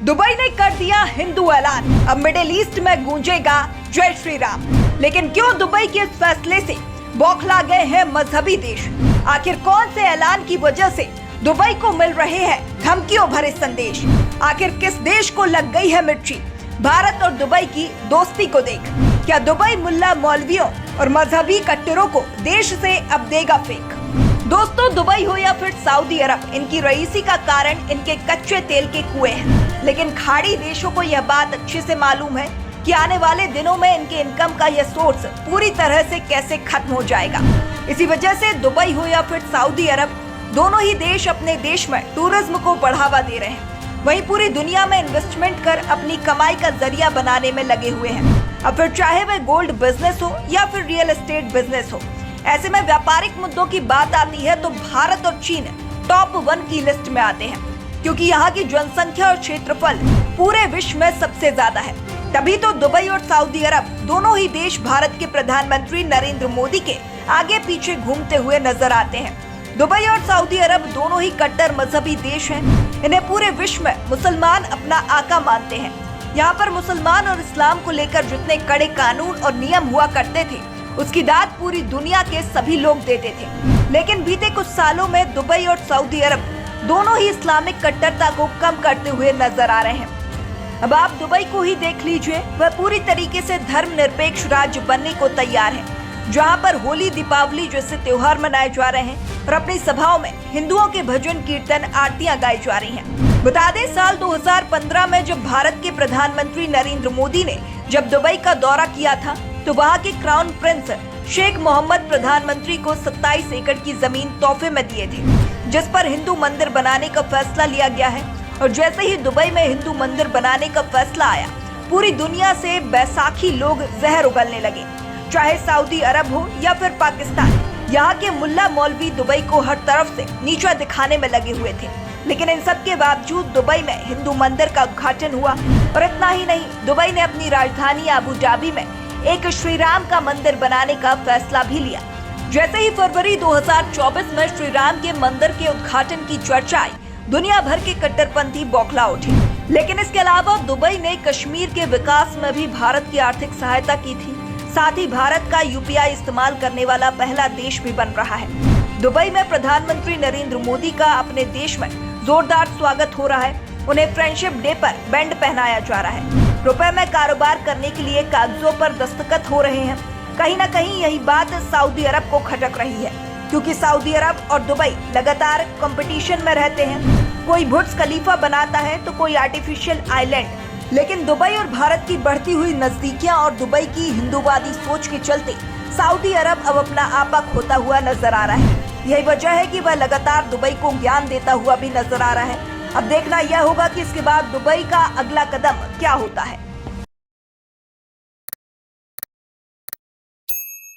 Dubai ने कर दिया हिंदू ऐलान, अब मिडिल ईस्ट में गूंजेगा जय श्री राम। लेकिन क्यों दुबई के इस फैसले से बौखला गए हैं मजहबी देश? आखिर कौन से ऐलान की वजह से दुबई को मिल रहे हैं धमकियों भरे संदेश? आखिर किस देश को लग गई है मिर्ची भारत और दुबई की दोस्ती को देख? क्या दुबई मुल्ला मौलवियों और मजहबी कट्टरों को देश से अब देगा फेंक? दोस्तों, दुबई हो या फिर सऊदी अरब, इनकी रईसी का कारण इनके कच्चे तेल के कुएं हैं। लेकिन खाड़ी देशों को यह बात अच्छे से मालूम है कि आने वाले दिनों में इनके इनकम का यह सोर्स पूरी तरह से कैसे खत्म हो जाएगा। इसी वजह से दुबई हो या फिर सऊदी अरब, दोनों ही देश अपने देश में टूरिज्म को बढ़ावा दे रहे हैं। वहीं पूरी दुनिया में इन्वेस्टमेंट कर अपनी कमाई का जरिया बनाने में लगे हुए हैं। अब फिर चाहे वह गोल्ड बिजनेस हो या फिर रियल एस्टेट बिजनेस हो, ऐसे में व्यापारिक मुद्दों की बात आती है तो भारत और चीन टॉप 1 की लिस्ट में आते हैं, क्योंकि यहाँ की जनसंख्या और क्षेत्रफल पूरे विश्व में सबसे ज्यादा है। तभी तो दुबई और सऊदी अरब दोनों ही देश भारत के प्रधानमंत्री नरेंद्र मोदी के आगे पीछे घूमते हुए नजर आते हैं। दुबई और सऊदी अरब दोनों ही कट्टर मजहबी देश हैं। इन्हें पूरे विश्व में मुसलमान अपना आका मानते हैं। यहाँ पर मुसलमान और इस्लाम को लेकर जितने कड़े कानून और नियम हुआ करते थे, उसकी दाद पूरी दुनिया के सभी लोग देते थे। लेकिन बीते कुछ सालों में दुबई और सऊदी अरब दोनों ही इस्लामिक कट्टरता को कम करते हुए नजर आ रहे हैं। अब आप दुबई को ही देख लीजिए, वह पूरी तरीके से धर्मनिरपेक्ष राज्य बनने को तैयार है, जहां पर होली दीपावली जैसे त्योहार मनाए जा रहे हैं और अपनी सभाओं में हिंदुओं के भजन कीर्तन आरतियां गाई जा रही हैं। बता दें, साल 2015 में जब भारत के प्रधानमंत्री नरेंद्र मोदी ने जब दुबई का दौरा किया था, तो वहाँ के क्राउन प्रिंस शेख मोहम्मद प्रधानमंत्री को 27 एकड़ की जमीन तोहफे में दिए थे, जिस पर हिंदू मंदिर बनाने का फैसला लिया गया है। और जैसे ही दुबई में हिंदू मंदिर बनाने का फैसला आया, पूरी दुनिया से बैसाखी लोग जहर उगलने लगे। चाहे सऊदी अरब हो या फिर पाकिस्तान, यहाँ के मुल्ला मौलवी दुबई को हर तरफ से नीचा दिखाने में लगे हुए थे। लेकिन इन सब के बावजूद दुबई में हिंदू मंदिर का उद्घाटन हुआ। और इतना ही नहीं, दुबई ने अपनी राजधानी अबू धाबी में एक श्री राम का मंदिर बनाने का फैसला भी लिया। जैसे ही फरवरी 2024 में श्री राम के मंदिर के उद्घाटन की चर्चा आई, दुनिया भर के कट्टरपंथी बौखला उठे। लेकिन इसके अलावा दुबई ने कश्मीर के विकास में भी भारत की आर्थिक सहायता की थी। साथ ही भारत का यूपीआई इस्तेमाल करने वाला पहला देश भी बन रहा है। दुबई में प्रधानमंत्री नरेंद्र मोदी का अपने देश में जोरदार स्वागत हो रहा है। उन्हें फ्रेंडशिप डे पर बैंड पहनाया जा रहा है। रुपए में कारोबार करने के लिए कागजों पर दस्तखत हो रहे हैं। कहीं न कहीं यही बात सऊदी अरब को खटक रही है, क्योंकि सऊदी अरब और दुबई लगातार कंपटीशन में रहते हैं। कोई बुर्ज खलीफा बनाता है तो कोई आर्टिफिशियल आइलैंड। लेकिन दुबई और भारत की बढ़ती हुई नजदीकियां और दुबई की हिंदूवादी सोच के चलते सऊदी अरब अब अपना आपा खोता हुआ नजर आ रहा है। यही वजह है कि वह लगातार दुबई को ज्ञान देता हुआ भी नजर आ रहा है। अब देखना यह होगा कि इसके बाद दुबई का अगला कदम क्या होता है।